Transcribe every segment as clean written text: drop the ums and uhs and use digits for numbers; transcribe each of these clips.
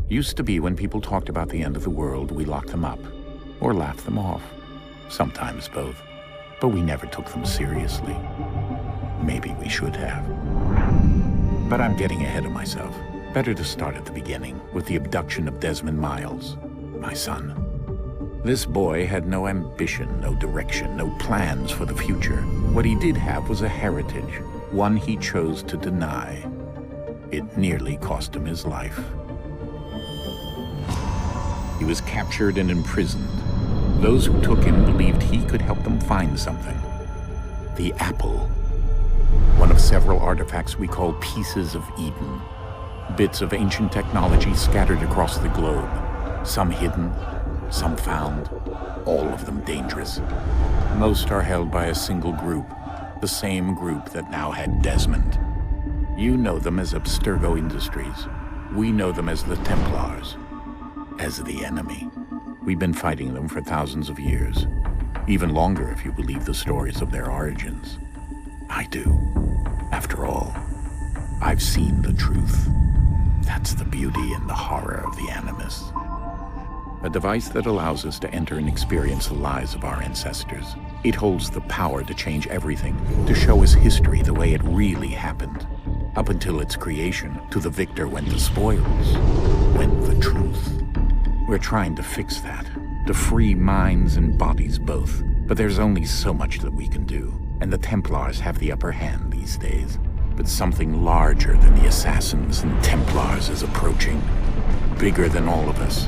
Used to be when people talked about the end of the world, we locked them up, or laughed them off. Sometimes both. But we never took them seriously. Maybe we should have. But I'm getting ahead of myself. Better to start at the beginning, with the abduction of Desmond Miles, my son. This boy had no ambition, no direction, no plans for the future. What he did have was a heritage, one he chose to deny. It nearly cost him his life. He was captured and imprisoned. Those who took him believed he could help them find something. The apple. One of several artifacts we call pieces of Eden. Bits of ancient technology scattered across the globe. Some hidden, some found, all of them dangerous. Most are held by a single group, the same group that now had Desmond. You know them as Abstergo Industries. We know them as the Templars, as the enemy. We've been fighting them for thousands of years, even longer if you believe the stories of their origins. I do. After all, I've seen the truth. That's the beauty and the horror of the Animus. A device that allows us to enter and experience the lives of our ancestors. It holds the power to change everything, to show us history the way it really happened. Up until its creation, to the victor went the spoils, went the truth. We're trying to fix that, to free minds and bodies both. But there's only so much that we can do, and the Templars have the upper hand these days. But something larger than the Assassins and Templars is approaching, bigger than all of us.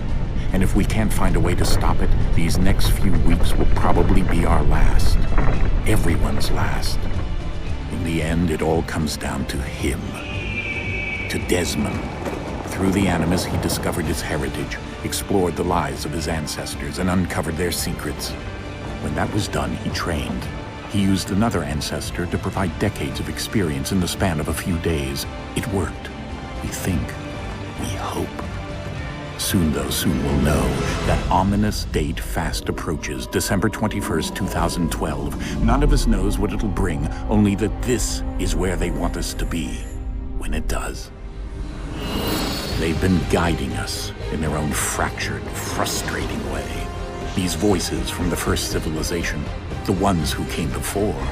And if we can't find a way to stop it, these next few weeks will probably be our last. Everyone's last. In the end, it all comes down to him. To Desmond. Through the Animus, he discovered his heritage, explored the lives of his ancestors, and uncovered their secrets. When that was done, he trained. He used another ancestor to provide decades of experience in the span of a few days. It worked. We think. We hope. Soon we'll know. That ominous date fast approaches, December 21st, 2012. None of us knows what it'll bring, only that this is where they want us to be, when it does. They've been guiding us in their own fractured, frustrating way. These voices from the first civilization, the ones who came before,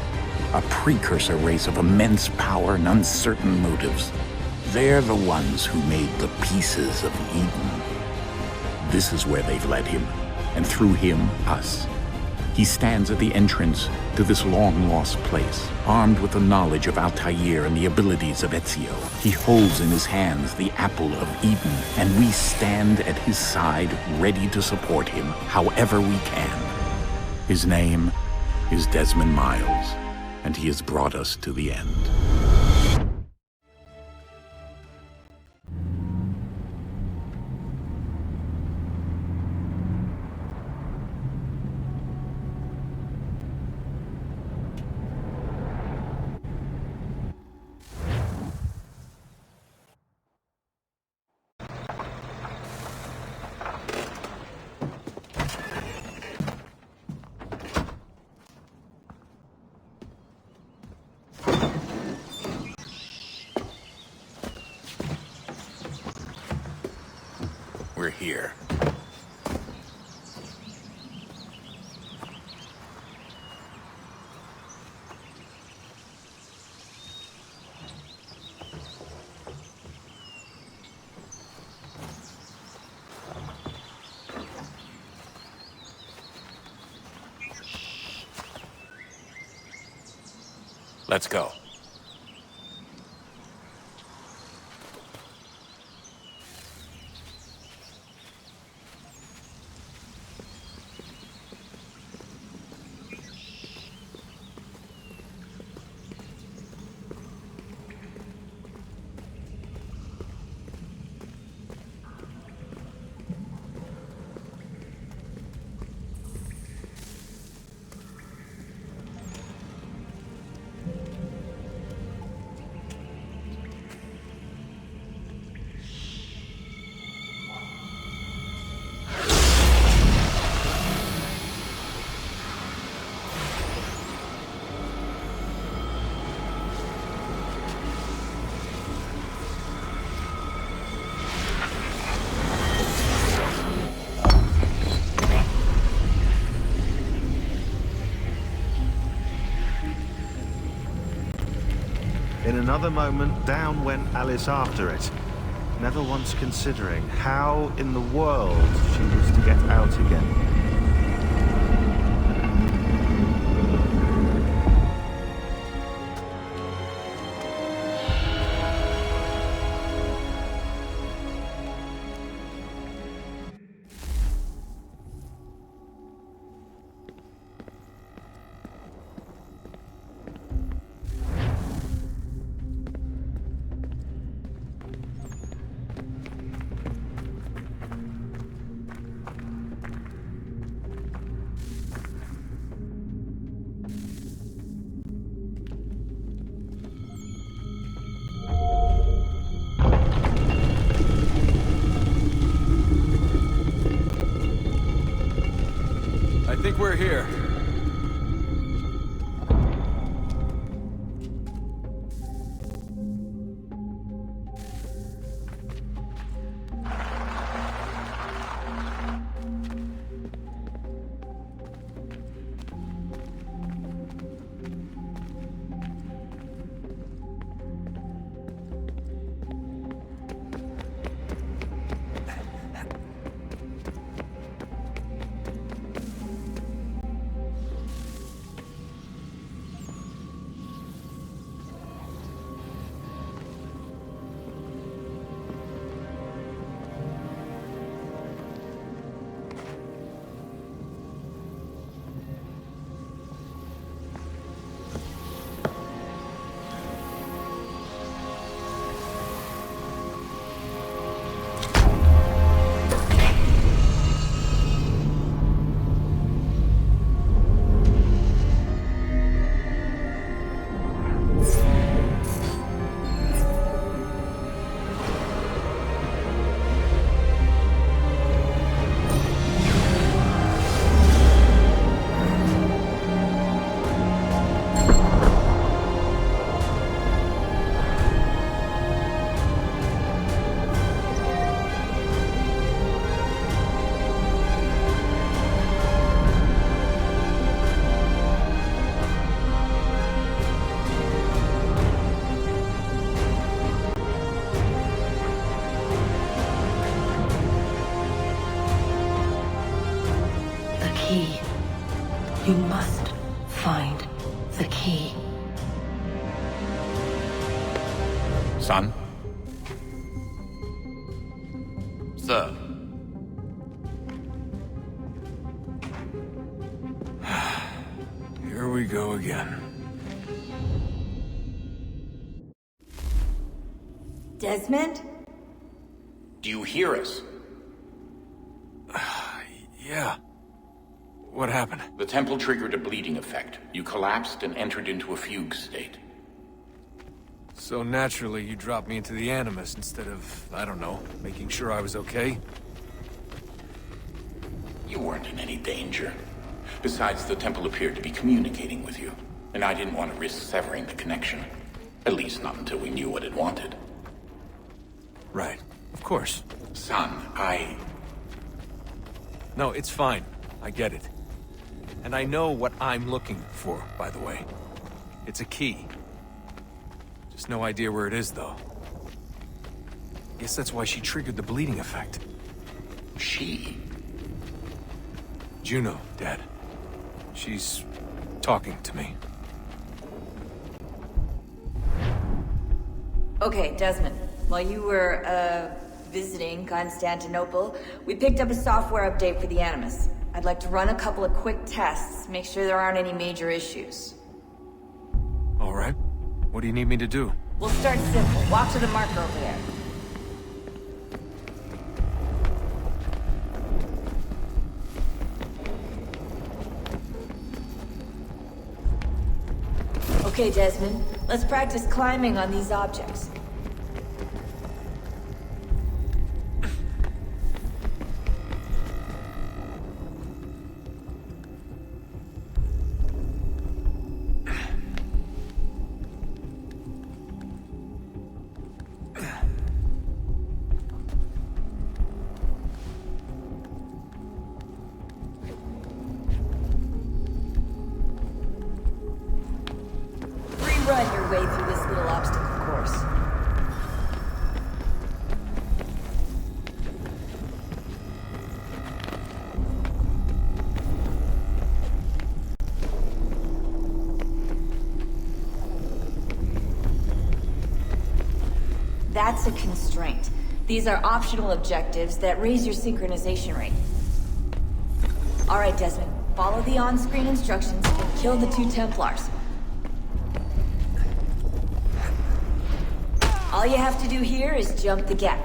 a precursor race of immense power and uncertain motives. They're the ones who made the pieces of Eden. This is where they've led him, and through him, us. He stands at the entrance to this long-lost place, armed with the knowledge of Altair and the abilities of Ezio. He holds in his hands the apple of Eden, and we stand at his side, ready to support him however we can. His name is Desmond Miles, and he has brought us to the end. We're here. Let's go. In another moment, down went Alice after it, never once considering how in the world she was to get out again. I think we're here. Key. You must find the key. Son? Sir. Here we go again. Desmond? Do you hear us? Yeah. What happened? The temple triggered a bleeding effect. You collapsed and entered into a fugue state. So naturally, you dropped me into the Animus instead of, I don't know, making sure I was okay? You weren't in any danger. Besides, the temple appeared to be communicating with you, and I didn't want to risk severing the connection. At least not until we knew what it wanted. Right. Of course. Son, No, it's fine. I get it. And I know what I'm looking for, by the way. It's a key. Just no idea where it is, though. Guess that's why she triggered the bleeding effect. She? Juno, Dad. She's talking to me. Okay, Desmond. While you were, visiting Constantinople, we picked up a software update for the Animus. I'd like to run a couple of quick tests, make sure there aren't any major issues. All right. What do you need me to do? We'll start simple. Walk to the marker over there. Okay, Desmond. Let's practice climbing on these objects. Run your way through this little obstacle That's a constraint. These are optional objectives that raise your synchronization rate. Alright, Desmond. Follow the on-screen instructions and kill the 2 Templars. All you have to do here is jump the gap.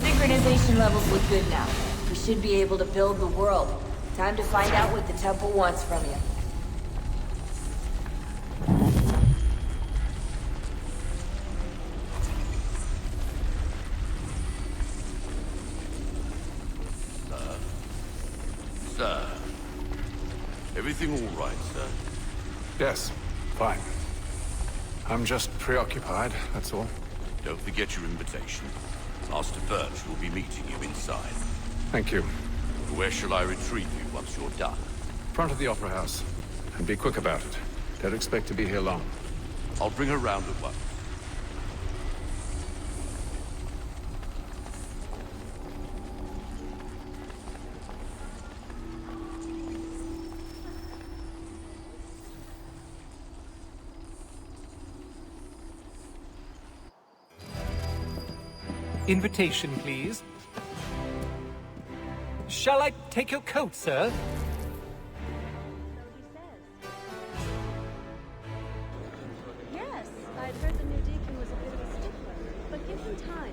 Synchronization levels look good now. We should be able to build the world. Time to find out what the temple wants from you. Sir. Everything all right, sir? Yes, fine. I'm just preoccupied, that's all. Don't forget your invitation. Master Birch will be meeting you inside. Thank you. Where shall I retrieve you once you're done? Front of the Opera House. And be quick about it. Don't expect to be here long. I'll bring her round at once. Invitation, please. Shall I take your coat, sir? Yes, I'd heard the new deacon was a bit of a stickler, but give him time.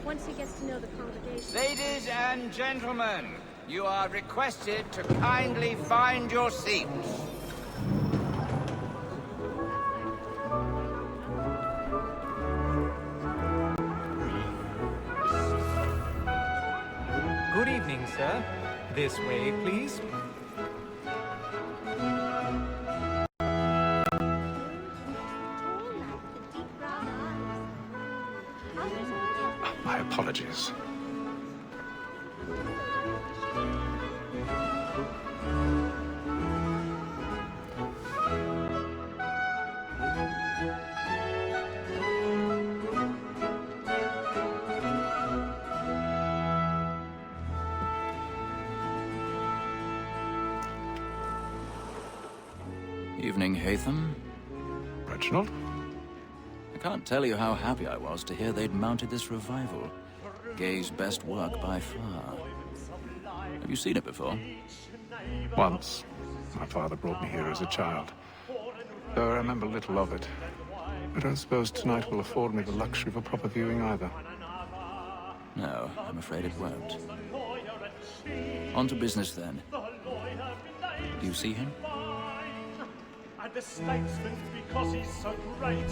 Once he gets to know the congregation. Ladies and gentlemen, you are requested to kindly find your seats. Good evening, sir. This way, please. My apologies. Evening, Haytham. Reginald? I can't tell you how happy I was to hear they'd mounted this revival. Gay's best work by far. Have you seen it before? Once. My father brought me here as a child. Though I remember little of it. I don't suppose tonight will afford me the luxury of a proper viewing either. No, I'm afraid it won't. On to business then. Do you see him? And the statesman, because he's so great,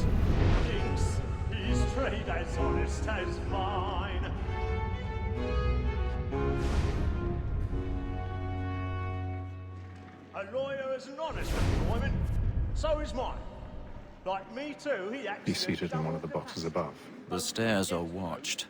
thinks his trade as honest as mine. A lawyer is an honest employment, so is mine. Like me too, he acts. He's seated in one of the boxes above. The stairs are watched.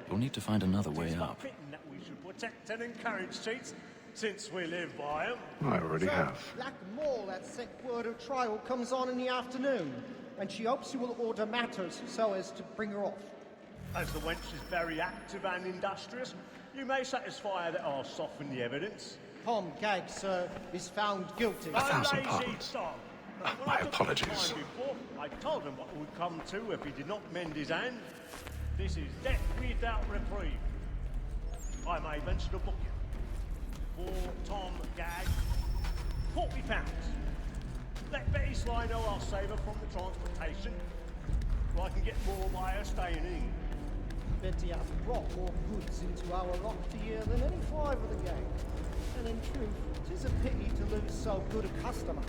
You'll need to find another way up. That we should protect and encourage cheats, since we live by them. I already have. Black Mall, that set word of trial comes on in the afternoon, and she hopes you will order matters so as to bring her off. As the wench is very active and industrious, you may satisfy her that I'll soften the evidence. Tom Gagg, sir, is found guilty. 1,000 pardons. My apologies. Before, I told him what would come to if he did not mend his hand. This is death without reprieve. I may venture to book you. For Tom Gagg, £40. Let Betty Sly know I'll save her from the transportation, so I can get more by her staying in. Betty hath brought more goods into our locked year than any 5 of the gang. And in truth, 'tis a pity to lose so good a customer.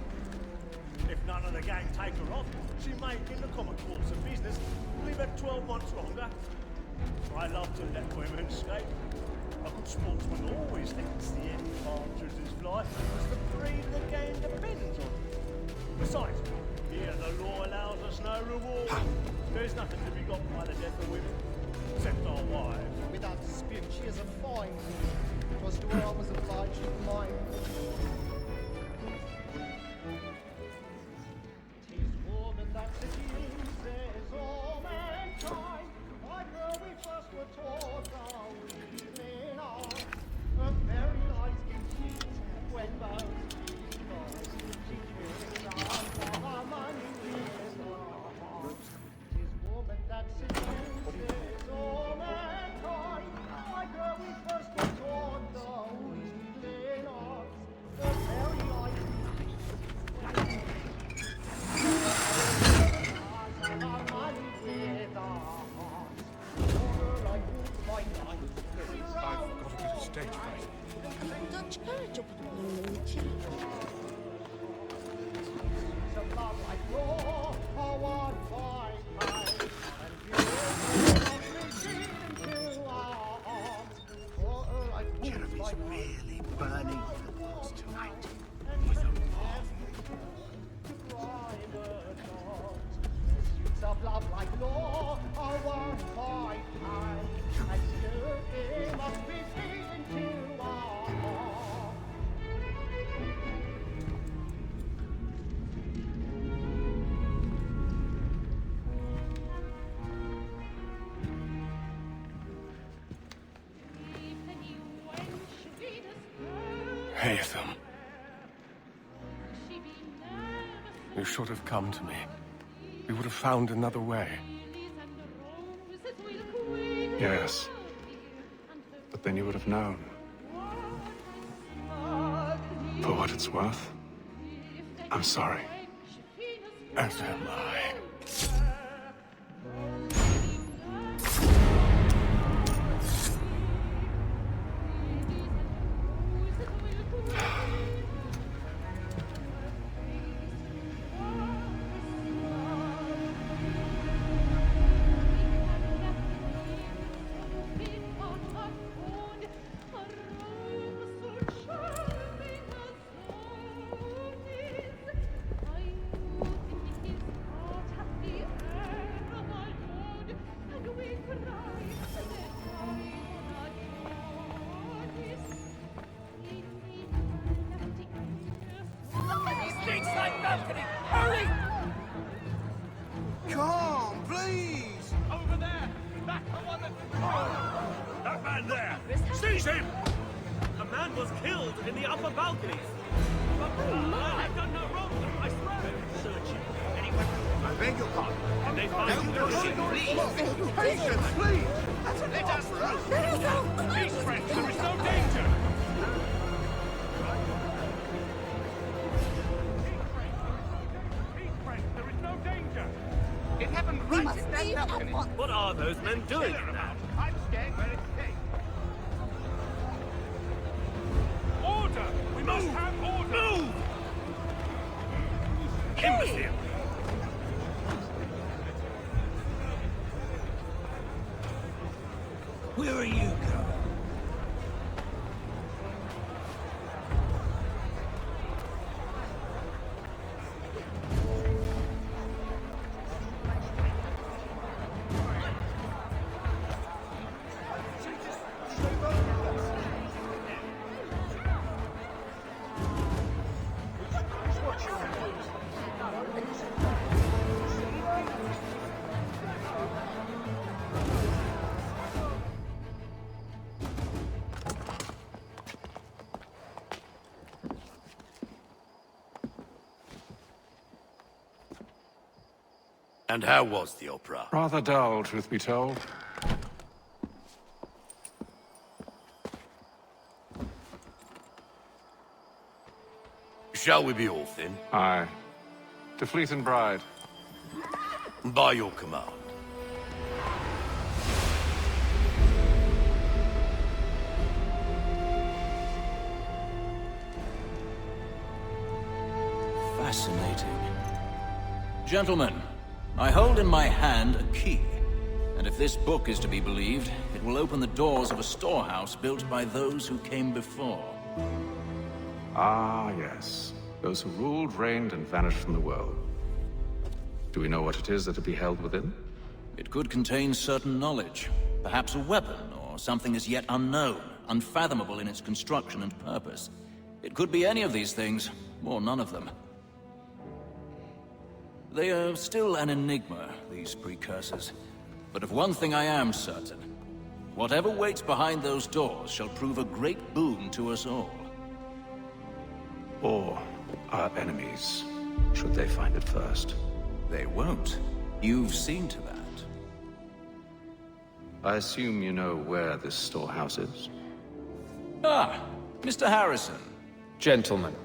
If none of the gang take her off, she may, in the common course of business, leave her 12 months longer. I love to let women escape. A good sportsman always thinks the end partridge's fly, because the breed of the game depends on it. Besides, Here, the law allows us no reward. There's nothing to be got by the death of women, except our wives. Without dispute, she is a fine woman. 'Twas to her I was obliged to mine. 'Tis woman that seduces all mankind. Like her we first were taught our wheeling on. Her very lies give cheat when most she lies. She kills us for our money with her heart. 'Tis woman that seduces all mankind. Like her we first were taught the wheeling on. Her very lies give cheat when most she lies. Our money with her heart. Water like wolves by night. I've got a bit of stage fright. Some love like law, or one fine night, and you into our arms. Water like wolves by night. Really burning for the walls tonight. With a private arms. Pursuits of love like law, or one fine night, and you must be seen into our arms. Haytham. You should have come to me. We would have found another way. Yes. But then you would have known. For what it's worth, I'm sorry. As am I. Come, please! Over there! Back the one That man there! Seize him! A man was killed in the upper balconies. But I've done no wrong, I swear. Searching. Anyone? I beg your pardon. And they found No, please. Patience, please! Let us through! Peace, friends, there is no danger. Peace, friends, there is no danger. It happened right in that balcony. What are those men doing in there? I'm staying where it's safe. Order! We must have order! Move! Imbecile! Where are you going? And how was the opera? Rather dull, truth be told. Shall we be off then? Aye. To Fleet and Bride. By your command. Fascinating. Gentlemen, I hold in my hand a key. And if this book is to be believed, it will open the doors of a storehouse built by those who came before. Ah, yes. Those who ruled, reigned, and vanished from the world. Do we know what it is that'll be held within? It could contain certain knowledge. Perhaps a weapon, or something as yet unknown, unfathomable in its construction and purpose. It could be any of these things, or none of them. They are still an enigma, these precursors. But of one thing I am certain. Whatever waits behind those doors shall prove a great boon to us all. Or our enemies, should they find it first. They won't. You've seen to that. I assume you know where this storehouse is? Ah, Mr. Harrison. Gentlemen.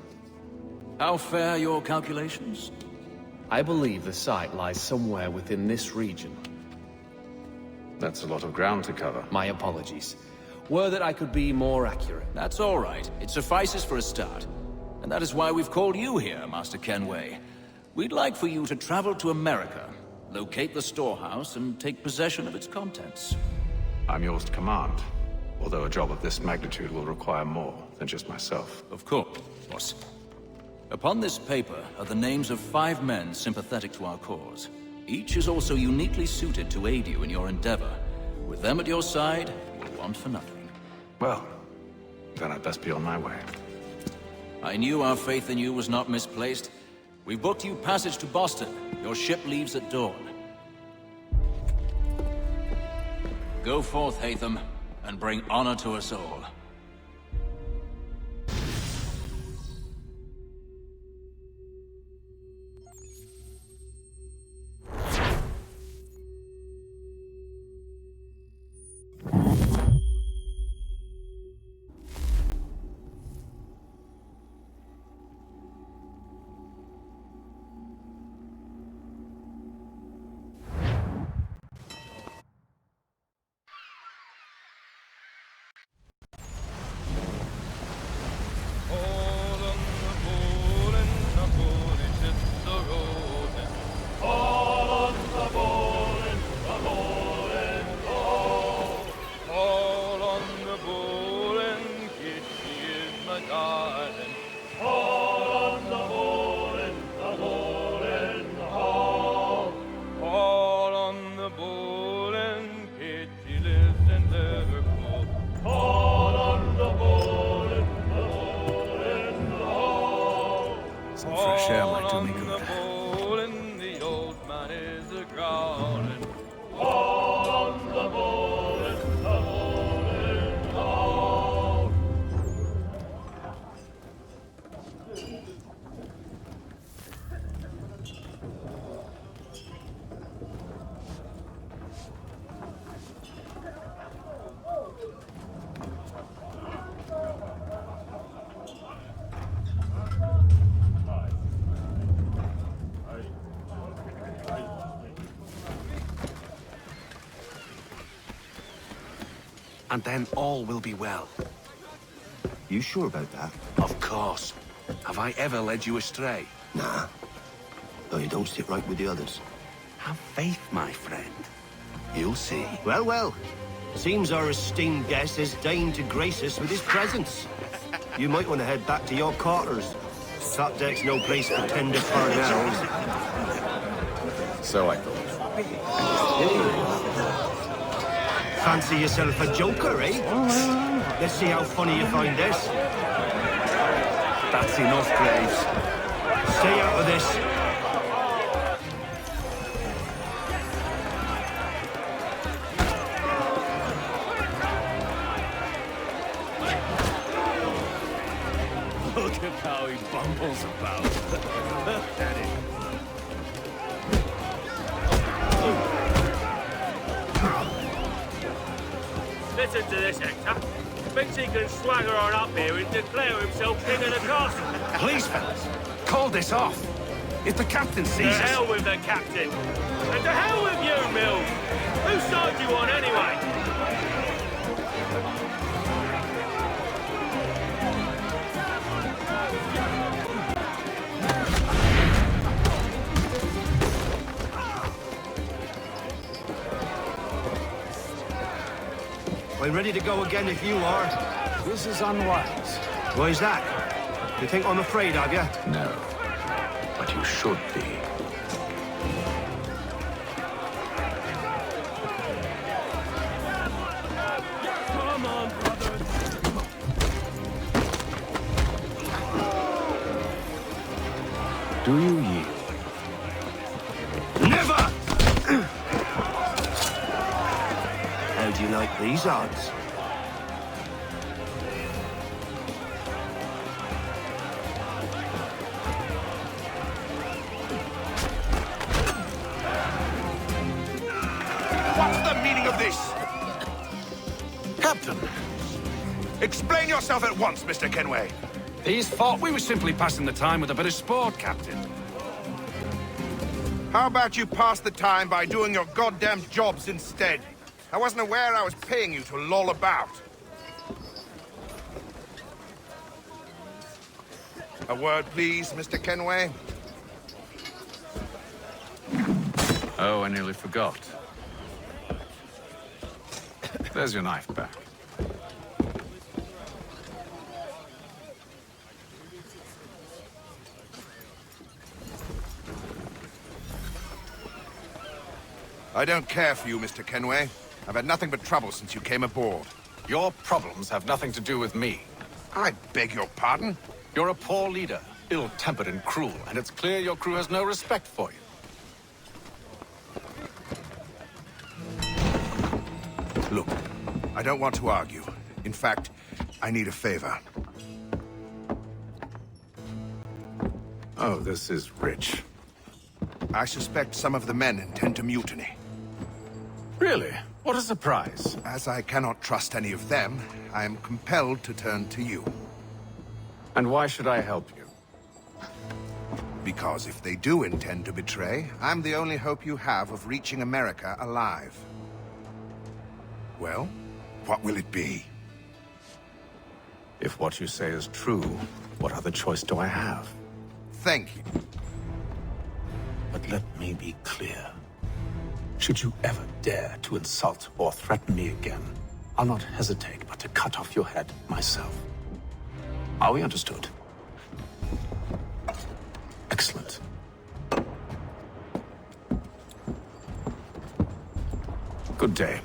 How fare your calculations? I believe the site lies somewhere within this region. That's a lot of ground to cover. My apologies. Were that I could be more accurate. That's all right. It suffices for a start. And that is why we've called you here, Master Kenway. We'd like for you to travel to America, locate the storehouse, and take possession of its contents. I'm yours to command, although a job of this magnitude will require more than just myself. Of course, boss. Upon this paper are the names of 5 men sympathetic to our cause. Each is also uniquely suited to aid you in your endeavor. With them at your side, you'll want for nothing. Well, then I'd best be on my way. I knew our faith in you was not misplaced. We've booked you passage to Boston. Your ship leaves at dawn. Go forth, Haytham, and bring honor to us all. And then all will be well. You sure about that? Of course. Have I ever led you astray? Nah. Though you don't sit right with the others. Have faith, my friend. You'll see. Well, well. Seems our esteemed guest has deigned to grace us with his presence. You might want to head back to your quarters. Sopdeck's no place for tender parnells. So I thought. Fancy yourself a joker, eh? Let's see how funny you find this. That's enough, Graves. Stay out of this. Look at how he bumbles about. Daddy. Listen to this, Hector. Thinks he can swagger on up here and declare himself king of the castle. Please, fellas, call this off. If the captain sees us... To hell with the captain. And to hell with you, Mills. Whose side do you on, anyway? I'm ready to go again if you are. This is unwise. Why is that? You think I'm afraid of you? No. But you should be. Do you yield? Never! How do you like these odds? What's the meaning of this? Captain! Explain yourself at once, Mr. Kenway. These thought we were simply passing the time with a bit of sport, Captain. How about you pass the time by doing your goddamn jobs instead? I wasn't aware I was paying you to loll about. A word, please, Mr. Kenway. Oh, I nearly forgot. There's your knife back. I don't care for you, Mr. Kenway. I've had nothing but trouble since you came aboard. Your problems have nothing to do with me. I beg your pardon? You're a poor leader, ill-tempered and cruel, and it's clear your crew has no respect for you. Look, I don't want to argue. In fact, I need a favor. Oh, this is rich. I suspect some of the men intend to mutiny. Really? What a surprise. As I cannot trust any of them, I am compelled to turn to you. And why should I help you? Because if they do intend to betray, I'm the only hope you have of reaching America alive. Well, what will it be? If what you say is true, what other choice do I have? Thank you. But let me be clear. Should you ever dare to insult or threaten me again, I'll not hesitate but to cut off your head myself. Are we understood? Excellent. Good day.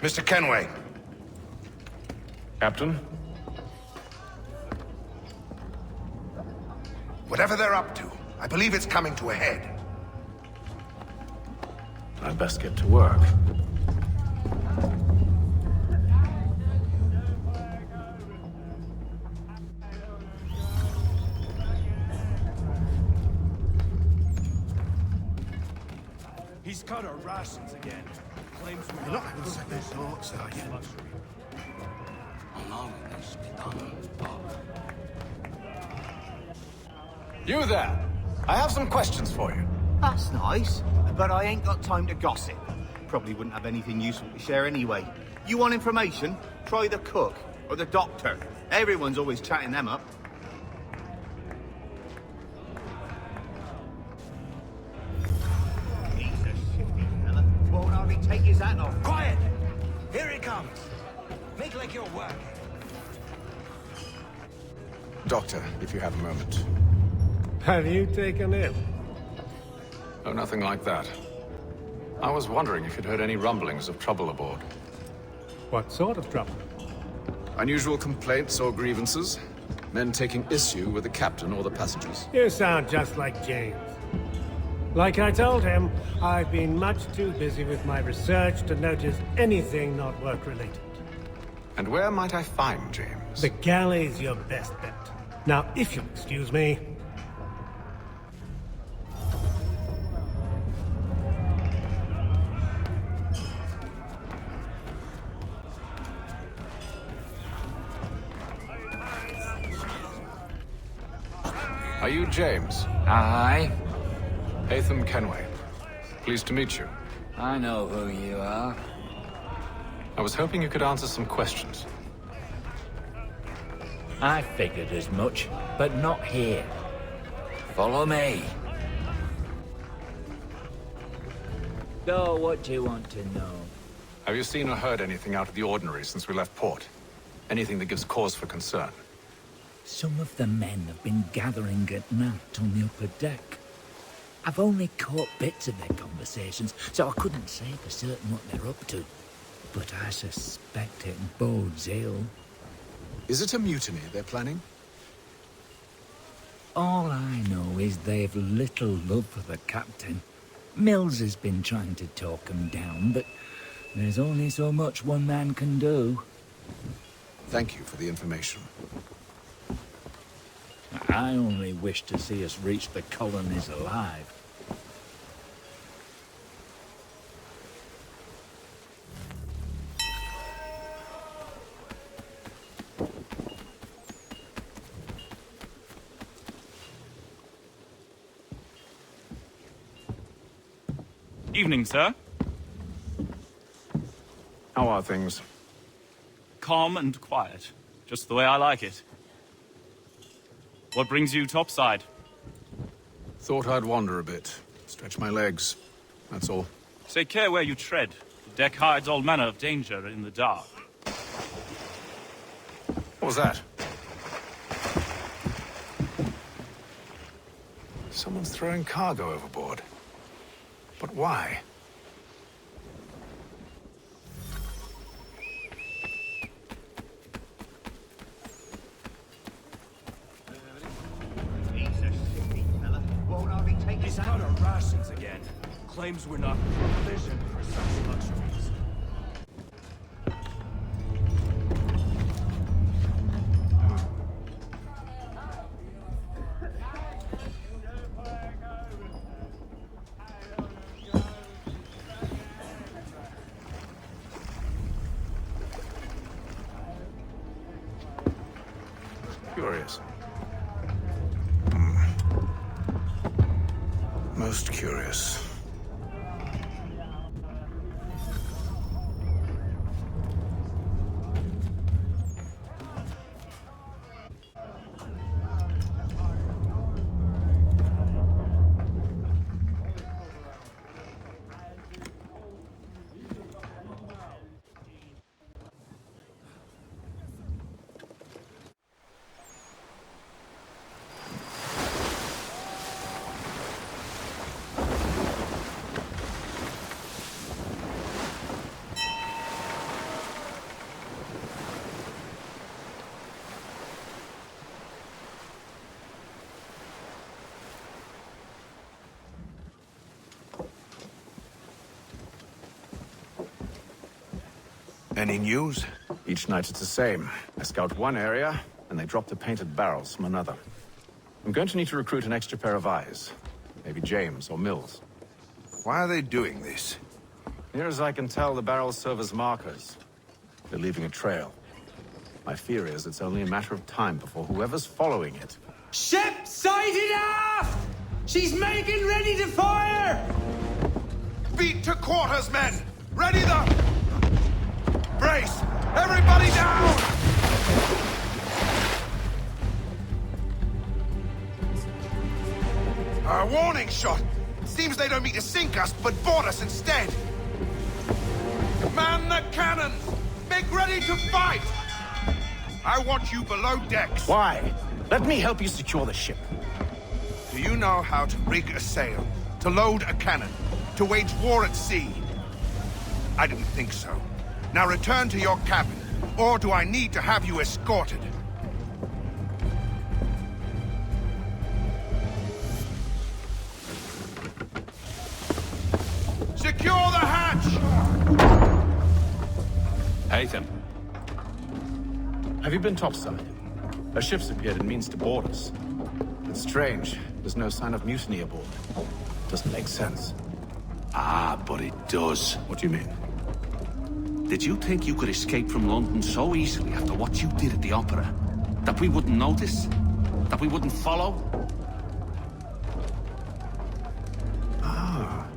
Mr. Kenway. Captain? Whatever they're up to, I believe it's coming to a head. I'd best get to work. He's cut our rations again. Claims we're not able to set this thoughts, are you? You there! I have some questions for you. That's nice, but I ain't got time to gossip. Probably wouldn't have anything useful to share anyway. You want information? Try the cook or the doctor. Everyone's always chatting them up. He's a shifty fella. Won't hardly take his hat off. Quiet! Here he comes. Make like you're working. Doctor, if you have a moment. Have you taken ill? Oh, nothing like that. I was wondering if you'd heard any rumblings of trouble aboard. What sort of trouble? Unusual complaints or grievances? Men taking issue with the captain or the passengers? You sound just like James. Like I told him, I've been much too busy with my research to notice anything not work-related. And where might I find James? The galley's your best bet. Now, if you'll excuse me... Are you James? Aye. Haytham Kenway. Pleased to meet you. I know who you are. I was hoping you could answer some questions. I figured as much, but not here. Follow me. So, what do you want to know? Have you seen or heard anything out of the ordinary since we left port? Anything that gives cause for concern? Some of the men have been gathering at night on the upper deck. I've only caught bits of their conversations, so I couldn't say for certain what they're up to. But I suspect it bodes ill. Is it a mutiny they're planning? All I know is they've little love for the captain. Mills has been trying to talk him down, but there's only so much one man can do. Thank you for the information. I only wish to see us reach the colonies alive. Evening, sir. How are things? Calm and quiet. Just the way I like it. What brings you topside? Thought I'd wander a bit. Stretch my legs. That's all. Take care where you tread. The deck hides all manner of danger in the dark. What was that? Someone's throwing cargo overboard. But why? He's out of rations again. Claims we're not provisioned for such luxuries. Curious. Most curious. Any news? Each night it's the same. I scout one area, and they drop the painted barrels from another. I'm going to need to recruit an extra pair of eyes. Maybe James or Mills. Why are they doing this? Near as I can tell, the barrels serve as markers. They're leaving a trail. My fear is it's only a matter of time before whoever's following it... Ship sighted aft! She's making ready to fire! Beat to quarters, men! Ready the... Brace! Everybody down! A warning shot! Seems they don't mean to sink us, but board us instead! Man the cannons! Make ready to fight! I want you below decks. Why? Let me help you secure the ship. Do you know how to rig a sail? To load a cannon? To wage war at sea? I didn't think so. Now return to your cabin. Or do I need to have you escorted? Secure the hatch! Haytham. Have you been topside? A ship's appeared and means to board us. It's strange. There's no sign of mutiny aboard. Doesn't make sense. Ah, but it does. What do you mean? Did you think you could escape from London so easily after what you did at the opera? That we wouldn't notice? That we wouldn't follow? Ah.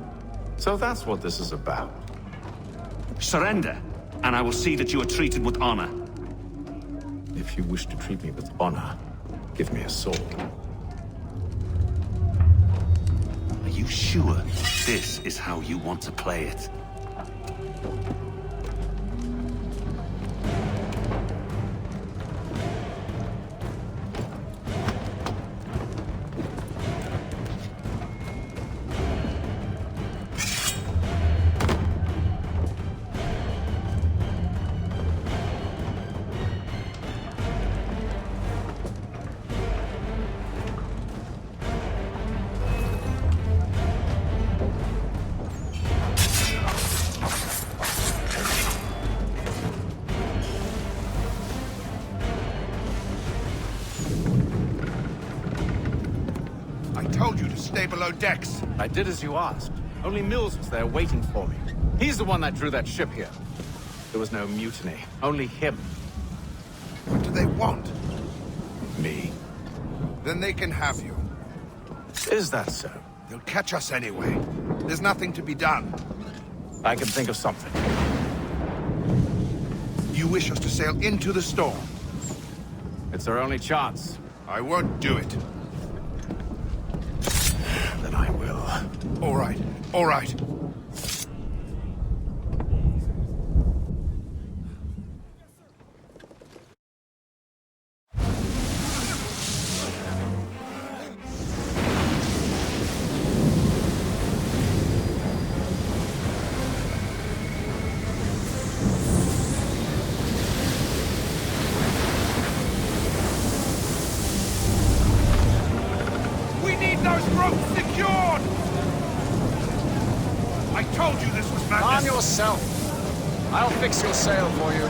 So that's what this is about. Surrender, and I will see that you are treated with honor. If you wish to treat me with honor, give me a sword. Are you sure this is how you want to play it? Stay below decks. I did as you asked. Only Mills was there waiting for me. He's the one that drew that ship here. There was no mutiny. Only him. What do they want? Me. Then they can have you. Is that so? They'll catch us anyway. There's nothing to be done. I can think of something. You wish us to sail into the storm? It's our only chance. I won't do it. Then I will. All right. All right. Calm yourself. I'll fix your sail for you.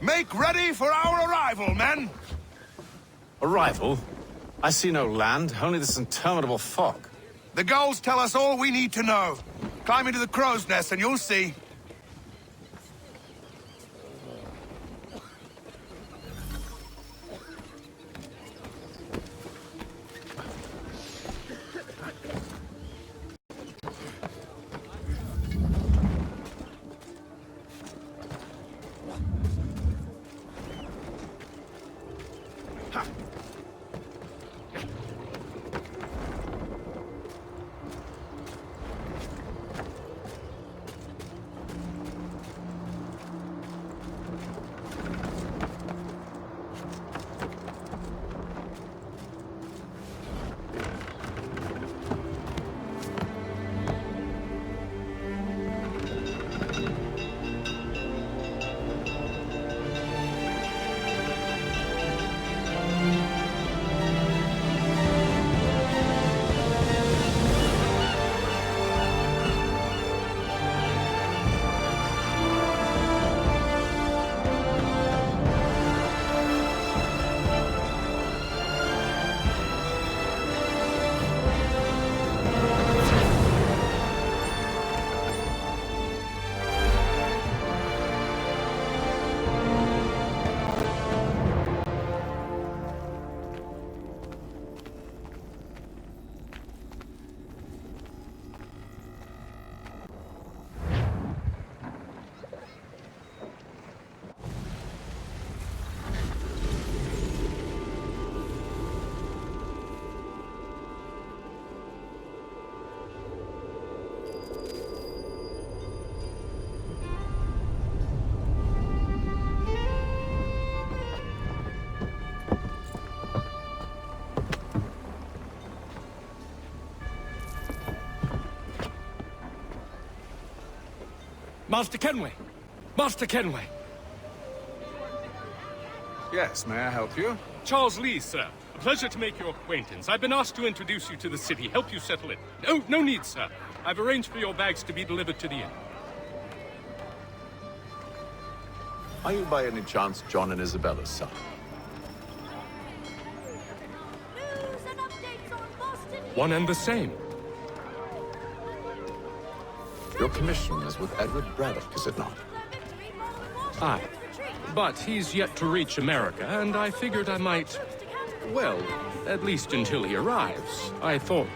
Make ready for our arrival, men! Arrival? I see no land, only this interminable fog. The gulls tell us all we need to know. Climb into the crow's nest and you'll see. Master Kenway! Master Kenway! Yes, may I help you? Charles Lee, sir. A pleasure to make your acquaintance. I've been asked to introduce you to the city, help you settle in. No need, sir. I've arranged for your bags to be delivered to the inn. Are you by any chance John and Isabella's son? One and the same. Your commission is with Edward Braddock, is it not? Aye. But he's yet to reach America, and I figured I might... Well, at least until he arrives. I thought...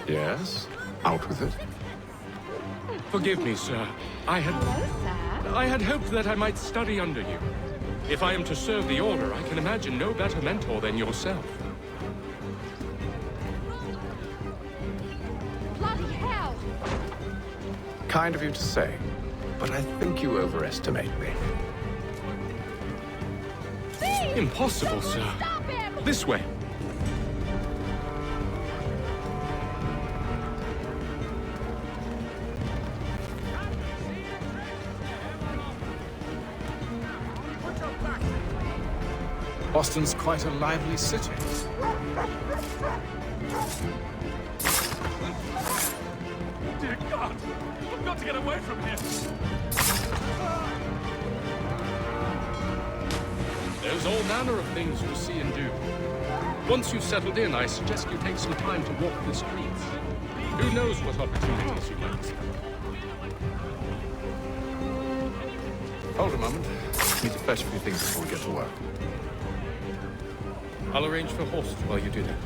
Yes? Out with it. Forgive me, sir. I had hoped that I might study under you. If I am to serve the Order, I can imagine no better mentor than yourself. Bloody hell! Kind of you to say, but I think you overestimate me. Impossible, sir. This way. Boston's quite a lively city. Dear God! I've got to get away from here! There's all manner of things to see and do. Once you've settled in, I suggest you take some time to walk the streets. Who knows what opportunities you might see. Hold a moment. Need to fetch a few things before we get to work. I'll arrange for horses while you do that.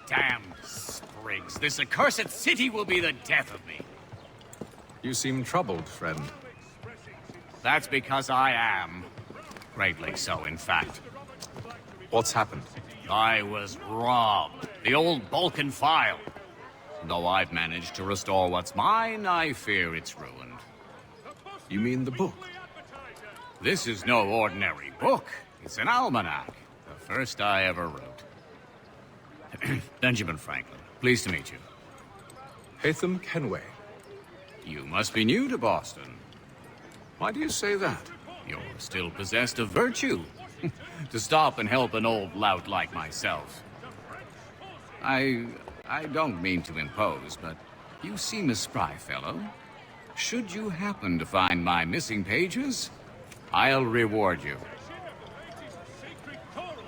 Damn sprigs. This accursed city will be the death of me. You seem troubled, friend. That's because I am. Greatly so, in fact. What's happened? I was robbed. The old Balkan file. Though I've managed to restore what's mine, I fear it's ruined. You mean the book? This is no ordinary book. It's an almanac. The first I ever wrote. Benjamin Franklin, pleased to meet you. Haytham Kenway. You must be new to Boston. Why do you say that? You're still possessed of virtue. To stop and help an old lout like myself. I don't mean to impose, but you seem a spry fellow. Should you happen to find my missing pages, I'll reward you.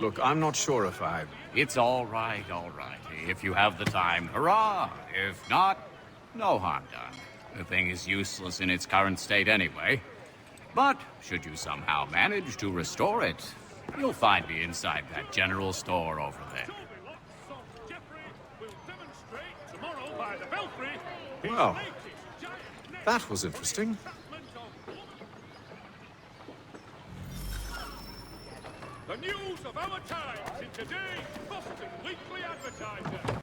Look, I'm not sure if I... It's all right, all right. If you have the time, hurrah! If not, no harm done. The thing is useless in its current state anyway. But should you somehow manage to restore it, you'll find me inside that general store over there. Well, that was interesting. The news of our times in today's Boston Weekly Advertiser.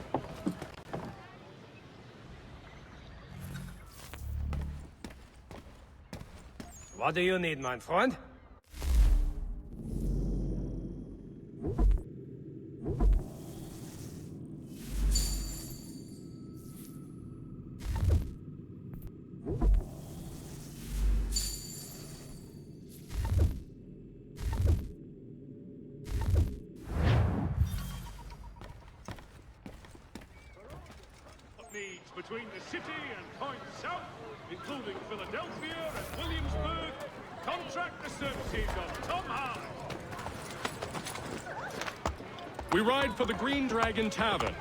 What do you need, my friend? Needs between the city and points south, including Philadelphia and Williamsburg. Contract the services of Tom High. We ride for the Green Dragon Tavern.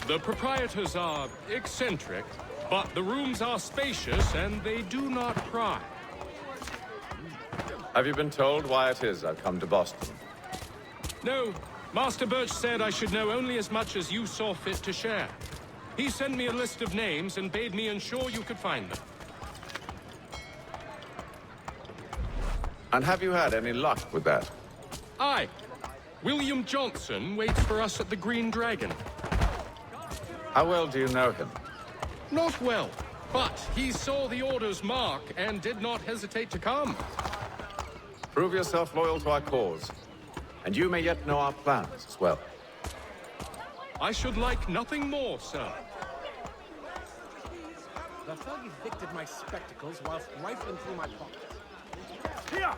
The proprietors are eccentric, but the rooms are spacious and they do not pry. Have you been told why it is I've come to Boston? No, Master Birch said I should know only as much as you saw fit to share. He sent me a list of names and bade me ensure you could find them. And have you had any luck with that? Aye. William Johnson waits for us at the Green Dragon. How well do you know him? Not well, but he saw the order's mark and did not hesitate to come. Prove yourself loyal to our cause, and you may yet know our plans as well. I should like nothing more, sir. The thug evicted my spectacles whilst rifling through my pockets. Here!